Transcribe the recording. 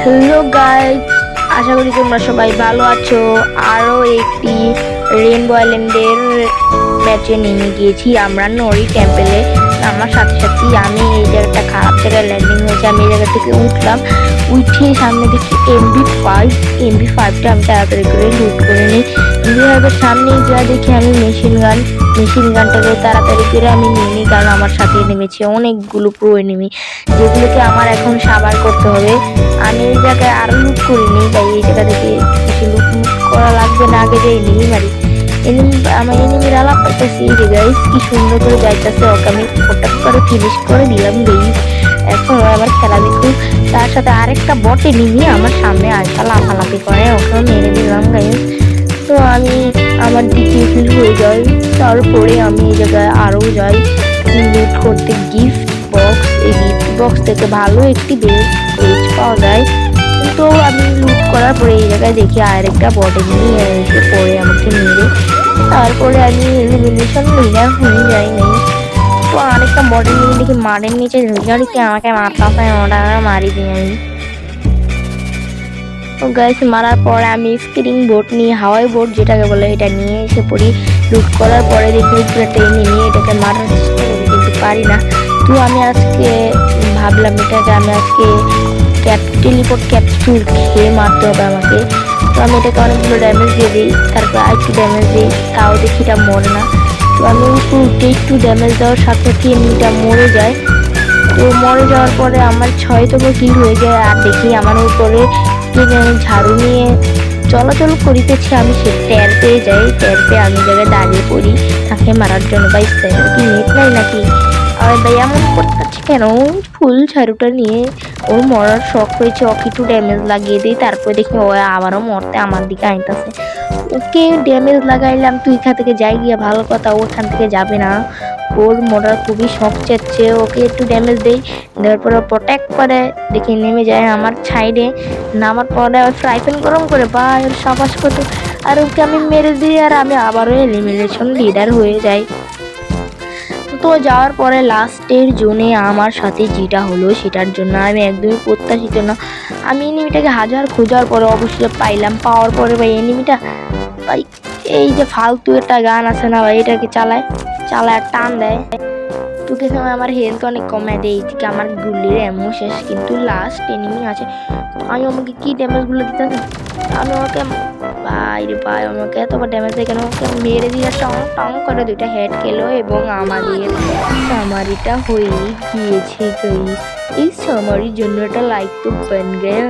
Hello guys, আশা করি তোমরা সবাই ভালো আছো। আরো একটি রেইনবো আইল্যান্ডের ম্যাচে নেমে গিয়েছি আমরা নরি টেম্পেলে। আমার সাথে সাথে আমি এই জায়গাটা খারাপ জায়গায় ল্যান্ডিং হয়েছে, আমি এই জায়গা থেকে উঠলাম। উঠে সামনে দেখি এমবি ফাইভটা আমি তাড়াতাড়ি করে লুট করে নিই। এমবি ফাইভের সামনে যা দেখি আমি মেশিন গানটাকে তাড়াতাড়ি করে আমি নিয়ে নিই, কারণ আমার সাথে নেমেছে অনেকগুলো প্রো এনিমি, যেগুলোকে আমার এখন সাবার করতে হবে। আমি এই জায়গায় আরো লুট করিনি, তাই এই জায়গা থেকে কিছু লুট করা লাগবে না, আগে যে এনিমি মারি। আমার এনিমির আলাপ পাইতেছি এই জায়গায় কি সুন্দর করে যাইতেছে, ওকে আমি ফটাক করে ফিনিশ করে দিলাম। এখন আমার খেলা দেখুন। তার সাথে আরেকটা বট এনিমি আমার সামনে আসা লাফালাফি করে, ওকেও মেরে দিলাম গাইস। তো আমি আমার দিকে ফিল হয়ে যাই। তারপরে আমি এই জায়গায় আরও যাই লুট করতে গিফট বক্স। এই গিফট বক্স থেকে ভালো একটি বেজ পাওয়া যায়। তো আমি লুট করার পরে এই জায়গায় দেখি আরেকটা বডি নিয়ে এসে পড়ে আমাকে মেরে, তারপরে আমি এলিমিনেশন উইনার হয়ে যাই নাই। তো আরেকটা বডি নিয়ে দেখি মারের নিচে ঝুঁঝাড়িকে আমাকে মারতে হয়, ওটা মারি দিই আমি। তো গাইস মারার পরে আমি স্কিডিং বোট নিয়ে, হাওয়াই বোট যেটাকে বলে, এটা নিয়ে এসে পড়ি। লুট করার পরে দেখি টেনে নিয়ে এটাকে মারার চেষ্টা করি, কিন্তু পারি না। তো আমি আজকে ভাবলাম এটাকে আমি আজকে টেলিপোর্ট ক্যাপসুল খেয়ে মারতে হবে আমাকে। তো আমি এটাকে অনেকগুলো ড্যামেজ দিয়ে দিই, তারপর আরেকটু ড্যামেজ দিই, তাও দেখি এটা মরে না। তো আমি একটু ড্যামেজ দেওয়ার সাথে সাথে এমনিটা মরে যায়। তো মরে যাওয়ার পরে আমার 6তম কিল হয়ে যায়। আর দেখি আমার উপরে ঝাড়ু নিয়ে চলাচল করিতেছে, আমি সে ট্যার পেয়ে যাই। ট্যার পেয়ে আমি জায়গায় দাঁড়িয়ে পড়ি তাকে মারার জন্য। ভাই কি নেট নাই নাকি? আর ভাই এমন করতেছে কেন? ফুল ঝাড়ুটা নিয়ে ওর মরার শখ হয়েছে, ওকে একটু ড্যামেজ লাগিয়ে দিই। তারপরে দেখি ও আবারও মরতে আমার দিকে আইতাছে। ওকে ড্যামেজ লাগাইলাম, তুই এখান থেকে যাই গিয়া, ভালো কথা, ও এখান থেকে যাবে না। ওর মরার খুবই শখ চাচ্ছে, ওকে একটু ড্যামেজ দেই। দেওয়ার পরে প্রোটেক্ট করে দেখে নেমে যায় আমার সাইডে। নামার পরে ফ্রাই প্যান গরম করে বা ওর সাবাস কত, আর ওকে আমি মেরে দিই। আর আমি আবারও এলিমিনেশন লিডার হয়ে যাই। তো যাওয়ার পরে লাস্টের জোনে আমার সাথে যেটা হলো সেটার জন্য আমি একদমই প্রত্যাশিত না। আমি এনিমিটাকে হাজার খোঁজার পরে অবশ্যই পাইলাম। পাওয়ার পরে ভাই এনিমিটা ভাই এই যে ফালতু একটা গান আছে না ভাই, এটাকে চালায় আর টান দেয়। তোকে সময় আমার হেলথ অনেক কমায় দেয়, এদিকে আমার গুলির এমন শেষ, কিন্তু লাস্ট এনিমি আছে। আমি আমাকে কি ড্যামেজগুলো দিতে, আমি ওকে ভাই রে ভাই আমাকে এতবার ড্যামেজ দেয় কেন? ওকে মেরে দিয়ে টং টং করে দুইটা হেড খেলো এবং আমাদের সামারিটা হয়ে গিয়েছে। এই সামারির জন্য একটা লাইক তো বান গয়া।